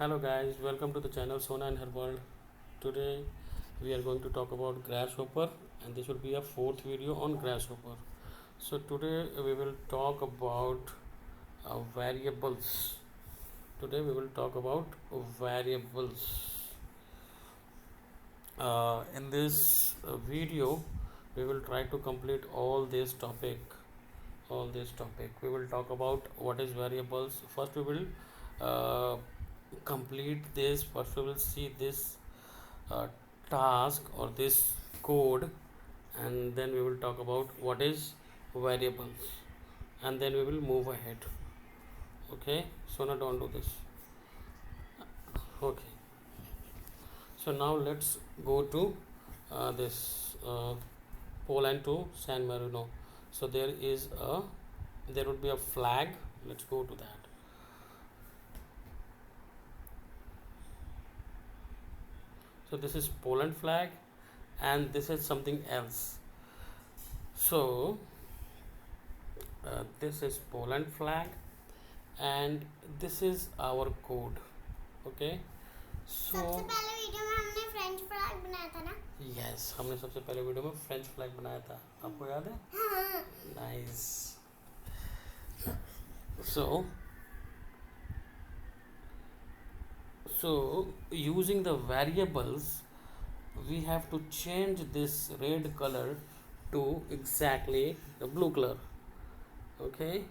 Hello guys, welcome to the channel Sona and her world. Today we are going to talk about Grasshopper, and this will be a fourth video on Grasshopper. So today we will talk about variables. Today we will talk about variables. In this video we will try to complete all this topic. We will talk about what is variables. First we will uh, complete this. First we will see this uh, task or this code, and then we will talk about what is variables, and then we will move ahead. Okay, so now don't do this. Okay, so now let's go to this Poland to San Marino. So there would be a flag. Let's go to that. So this is Poland flag, and this is something else. So this is Poland flag, and this is our code. Okay, so सबसे पहले video में हमने French fry बनाया था ना। Yes, हमने सबसे पहले वीडियो में फ्रेंच फ्लैग बनाया था, आपको याद है? हाँ। Nice. So using the variables, we have to change this red color to exactly the blue color. Okay,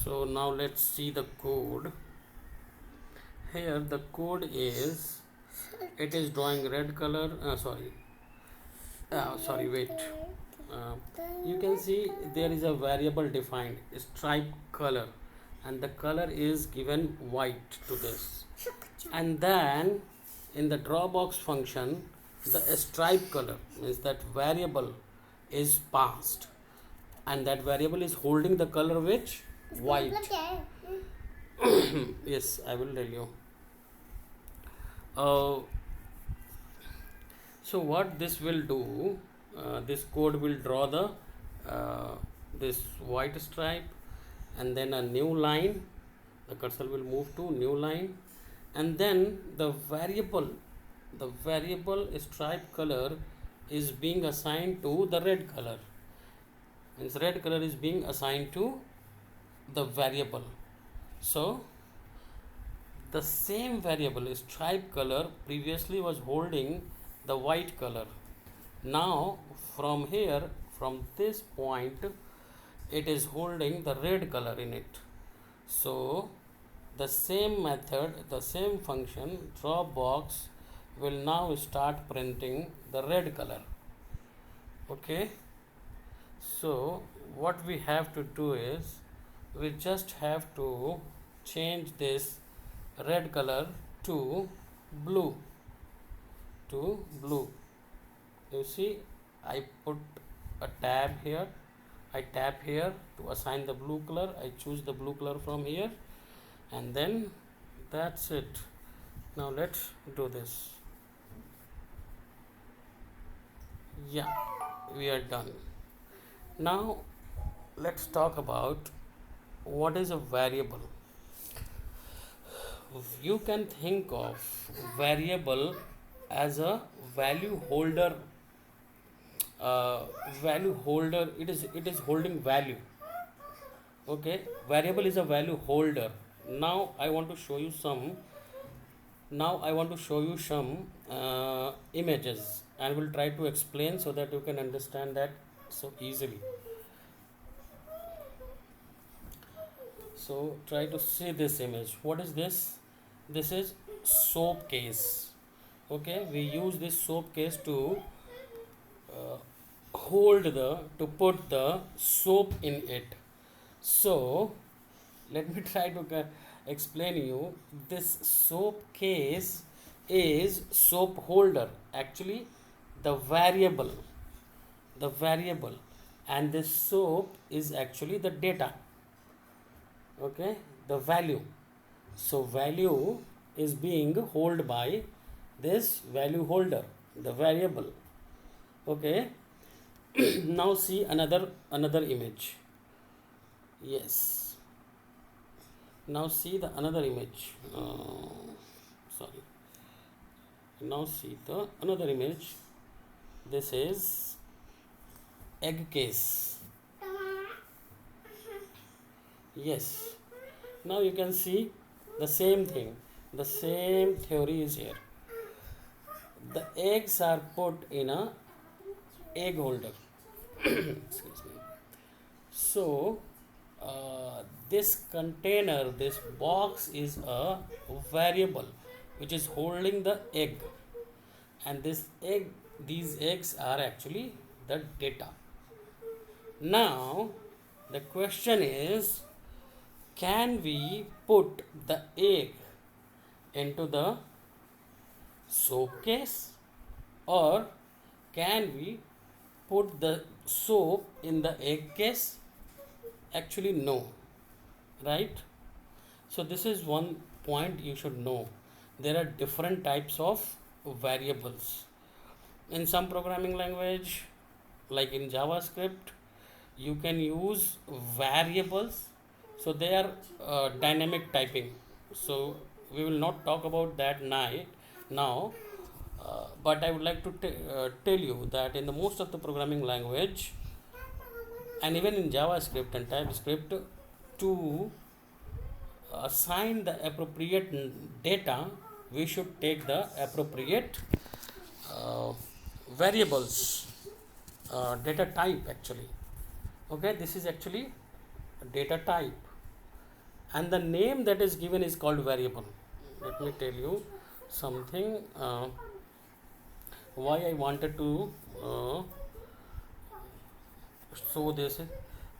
so now let's see the code. Here the code is, it is drawing red color. Sorry, wait. You can see there is a variable defined, stripe color, and the color is given white to this. And then in the drawbox function, the stripe color means that variable is passed, and that variable is holding the color which white. मतलब क्या है? Yes, I will tell you. So what this will do, this code will draw the this white stripe, and then a new line. The cursor will move to new line, and then the variable stripe color is being assigned to the red color. Means red color is being assigned to the variable. So the same variable stripe color previously was holding the white color. Now from here, from this point, it is holding the red color in it. So the same method, the same function, dropbox, will now start printing the red color. Okay, so what we have to do is, we just have to change this red color to blue. You see, I put a tab here. I tap here to assign the blue color. I choose the blue color from here, and then that's it. Now let's do this. Yeah, we are done. Now let's talk about what is a variable. You can think of variable as a value holder. It is holding value. Okay, variable is a value holder. Now I want to show you some images, and will try to explain so that you can understand that so easily. So try to see this image. What is this? This is soap case. Okay, we use this soap case to put the soap in it. So let me try to explain you. This soap case is soap holder. Actually, the variable, and this soap is actually the data. Okay, the value. So value is being held by this value holder, the variable. Okay. Now see another image. Yes, Now see the another image. Sorry. Now see the another image. This is egg case. Yes. Now you can see the same thing. The same theory is here. The eggs are put in a egg holder. Excuse me. So this container, this box is a variable which is holding the egg, and these eggs are actually the data. Now the question is, can we put the egg into the soap case, or can we put the soap in the egg case? Actually no, right? So this is one point you should know. There are different types of variables in some programming language, like in JavaScript. You can use variables, so they are dynamic typing. So we will not talk about that now, but I would like to tell you that in the most of the programming language, and even in JavaScript and TypeScript, to assign the appropriate data, we should take the appropriate variables, data type actually. Okay, this is actually data type, and the name that is given is called variable. Let me tell you something, why I wanted to show this.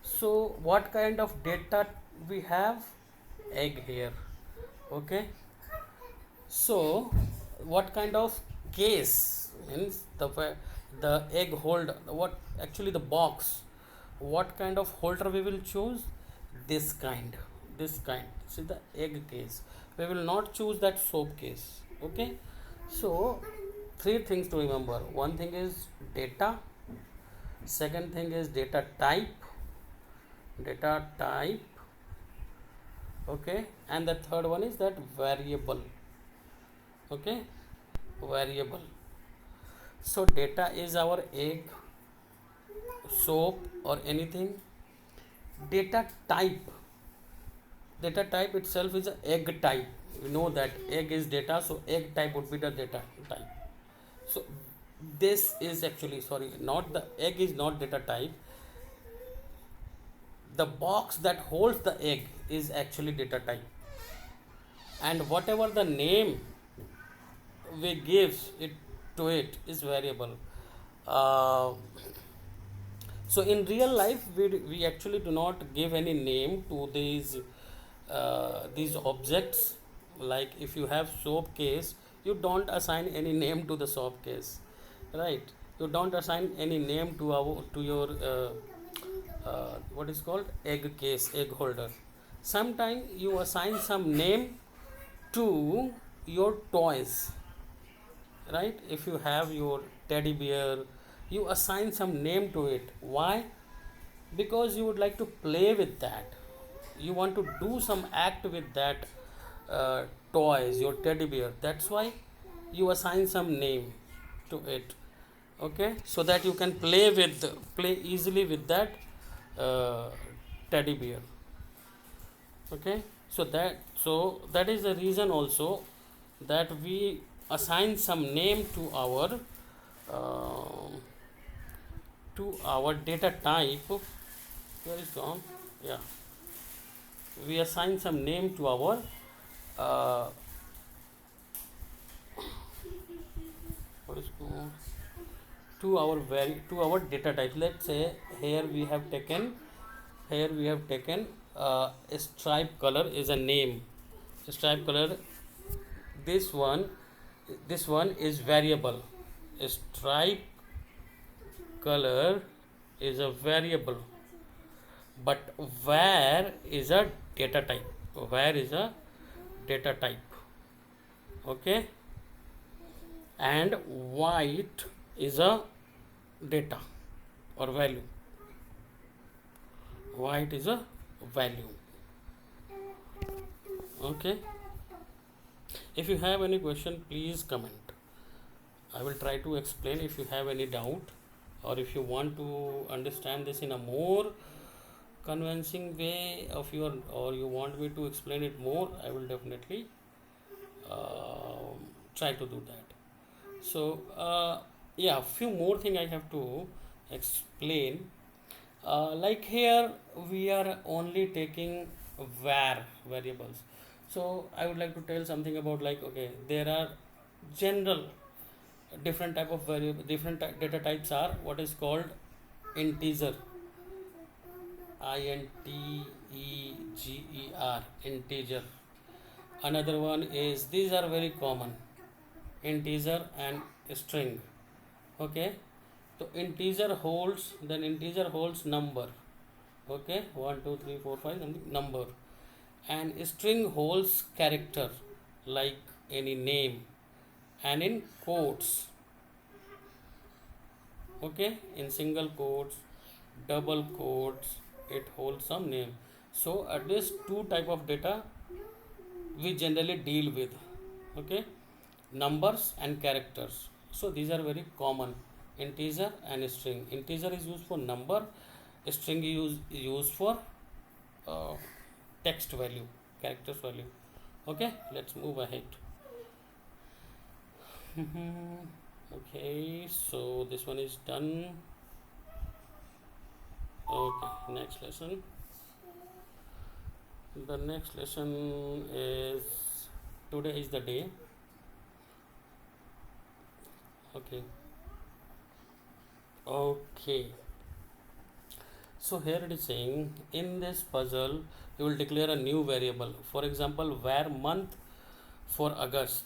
So what kind of data we have? Egg here. Okay, so what kind of case means the egg holder, what actually the box, what kind of holder we will choose? This kind. See the egg case, we will not choose that soap case. Okay, so three things to remember. One thing is data, second thing is data type, okay, and the third one is that variable. Okay, variable. So data is our egg, soap, or anything. Data type itself is a egg type. We know that egg is data, so egg type would be the data type. So this is actually, sorry, not the egg is not data type. The box that holds the egg is actually data type, and whatever the name we gives it to it is variable. So in real life, we actually do not give any name to these objects. Like if you have soap case, you don't assign any name to the soap case, right? You don't assign any name to your what is called egg case, egg holder. Sometimes you assign some name to your toys, right? If you have your teddy bear, you assign some name to it. Why? Because you would like to play with that, you want to do some act with that toys, your teddy bear. That's why you assign some name to it. Okay, so that you can play easily with that teddy bear. Okay, so that is the reason also that we assign some name to our data type. Where is gone? Yeah, we assign some name to our what is called, to our data type. Let's say here we have taken a stripe color is a name. Stripe color, this one is variable. Stripe color is a variable, but where is a data type. Okay, and white is a data or value. White is a value. Okay, if you have any question, please comment. I will try to explain. If you have any doubt, or if you want to understand this in a more convincing way of your, or you want me to explain it more, I will definitely try to do that. So yeah, few more thing I have to explain. Like here we are only taking var variables. So I would like to tell something about, like, okay, there are general different type of variable, different data types are what is called integer, integer, integer. Another one is, these are very common, integer and string. Okay, so integer holds, then integer holds number. Okay, 1 2 3 4 5 and number, and string holds character like any name, and in quotes. Okay, in single quotes, double quotes, it holds some name. So at least two type of data we generally deal with. Okay, numbers and characters. So these are very common, integer and string. Integer is used for number, string is used for uh, text value, characters value. Okay, let's move ahead. Okay, so this one is done. Okay, next lesson. The next lesson is, today is the day. Okay, okay, so here it is saying, in this puzzle you will declare a new variable, for example var month for August.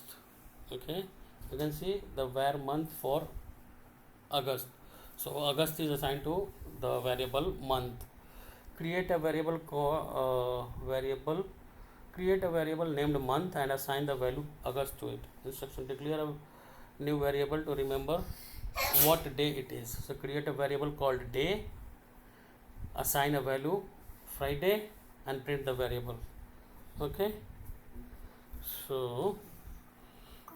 Okay, you can see the var month for August. So August is assigned to the variable month. Create a variable create a variable named month and assign the value August to it. Instruction: declare a new variable to remember what day it is. So create a variable called day, assign a value Friday, and print the variable. Okay, so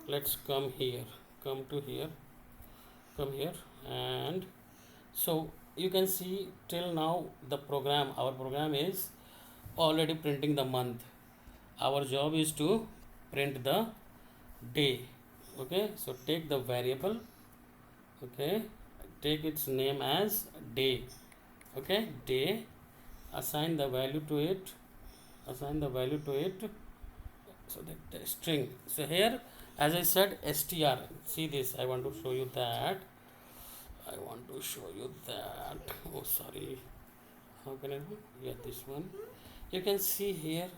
let's come here, come here, and so you can see till now the program, our program is already printing the month. Our job is to print the day. Okay, so take the variable, okay, take its name as day. Okay, day, assign the value to it, so that the string. So here, as I said, str, see this, I want to show you that, oh sorry, how can I do? Yeah, this one, you can see here,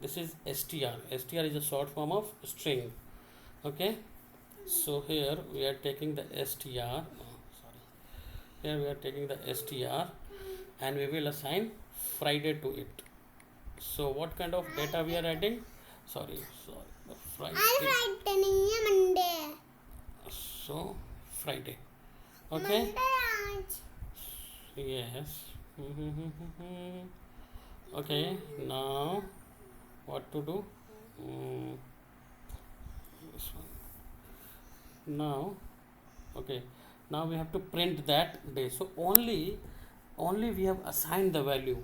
this is str is a short form of string. Okay, so here we are taking the str, here we are taking the str, and we will assign Friday to it. So what kind of data we are adding? Sorry, the Friday. Monday. So Friday. Okay. Monday. Yes. Okay. Now what to do? This one. Now, okay. Now we have to print that day. So only we have assigned the value.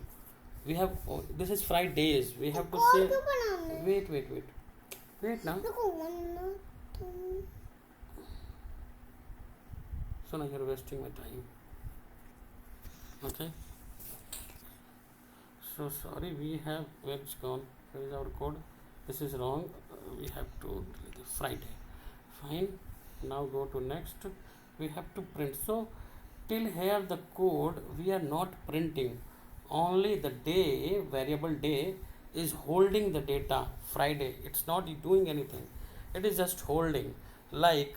We have, this is Fridays. We have to say. Wait now. So now you're wasting my time. Okay. So sorry, we have, where it's gone? Where is our code? This is wrong. We have to delete the Friday. Fine. Now go to next. We have to print. So till here the code we are not printing. Only the day, variable day, is holding the data Friday. It's not doing anything. It is just holding, like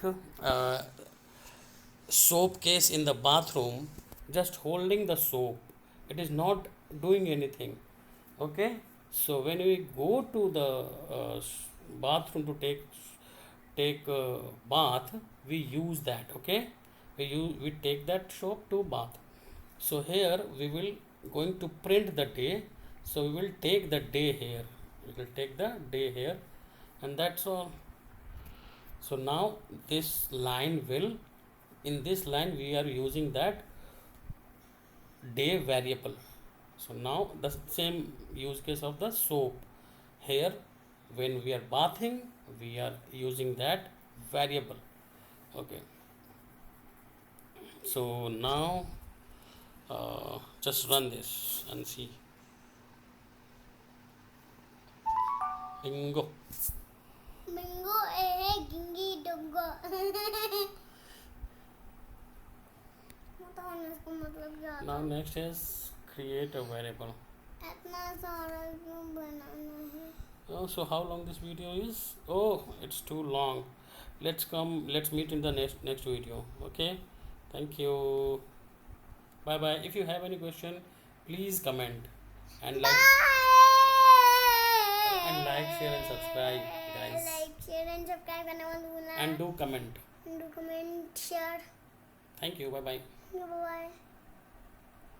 soap case in the bathroom, just holding the soap. It is not doing anything. Okay, so when we go to the bathroom to take bath, we use that. Okay, we take that soap to bath. So here we will going to print the day, so we will take the day here. We will take the day here, and that's all. So now this line will, in this line we are using that day variable. So now the same use case of the soap. Here when we are bathing, we are using that variable. Okay. So now just run this and see. Bingo. Bingo gingi doggo. बताओ ना इसको मतलब क्या Now था? next is create a variable. इतना सारा क्यों बनाना है? Oh, so how long this video is? Oh, it's too long. Let's meet in the next video. Okay. Thank you. Bye bye. If you have any question, please comment and like, share and subscribe, guys. Like, share and subscribe करने मत भूलना. And do comment. Do comment, share. Thank you. Bye bye. Bye bye.